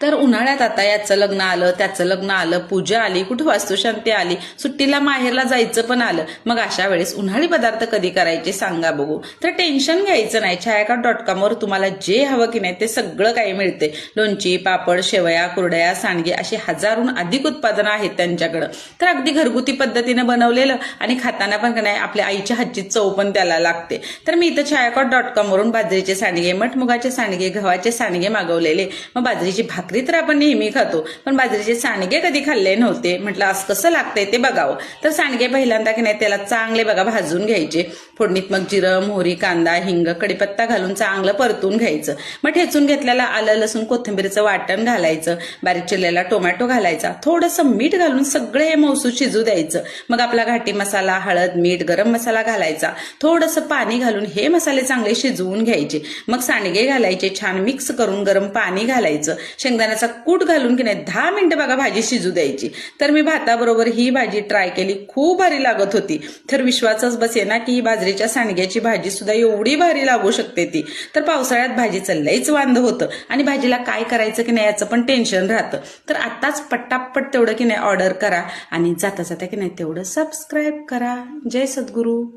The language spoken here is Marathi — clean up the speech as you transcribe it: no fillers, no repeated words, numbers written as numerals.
तर उन्हाळ्यात आता याचं लग्न आलं, त्याचं लग्न आलं, पूजा आली, कुठे वास्तुशांती आली, सुट्टीला माहेरला जायचं पण आलं. मग अशा वेळेस उन्हाळी पदार्थ कधी करायचे सांगा बघू. तर टेन्शन घ्यायचं नाही. छायाकाट.com वर तुम्हाला जे हवं की नाही ते सगळं काही मिळते. लोणची, पापड, शेवया, कुरडया, सांडगे अशी हजारहून अधिक उत्पादनं आहेत त्यांच्याकडं. तर अगदी घरगुती पद्धतीने बनवलेलं आणि खाताना पण नाही आपल्या आईच्या हातची चव पण त्याला लागते. तर मी इथं छायाकाट.com वरून बाजरीचे सांडगे, मठमुगाचे सांडगे, गव्हाचे सांडगे मागवलेले. मग बाजरीची भाकरी तर आपण नेहमी खातो, पण बाजरीचे सांडगे कधी खाल्ले नव्हते. म्हटलं असं कसं लागतंय ते बघावं. तर सांडगे पहिल्यांदा की नाही त्याला चांगले बघा भाजून घ्यायचे. फोडणीत मग जिरं, मोहरी, कांदा, हिंग, कढीपत्ता घालून चांगलं परतून घ्यायचं. मग ठेचून घेतलेला आलं, लसूण, कोथिंबीरचं वाटण घालायचं. बारीक चिरलेला टोमॅटो घालायचा. थोडंसं मीठ घालून सगळे हे मौसूद शिजू द्यायचं. मग आपला घाटी मसाला, हळद, मीठ, गरम मसाला घालायचा. थोडंसं पाणी घालून हे मसाले चांगले शिजवून घ्यायचे. मग सांडगे घालायचे, छान मिक्स करून गरम पाणी घालायचं. शेंगदाण्याचा कूट घालून की नाही 10 मिनिटं बघा भाजी शिजू द्यायची. तर मी भाताबरोबर ही भाजी ट्राय केली, खूप भारी लागत होती. तर विश्वासच बसेना की ही बाजरीच्या सांडग्याची भाजी सुद्धा एवढी भारी लागू शकते ती. तर पावसाळ्यात भाजीचं लईच वांद होतं आणि भाजीला काय करायचं की नाही याचं पण टेन्शन राहतं. तर आताच पट्टापट तेवढं की नाही ऑर्डर करा आणि जाता जाता की नाही तेवढं सबस्क्राईब करा. जय सद्गुरू.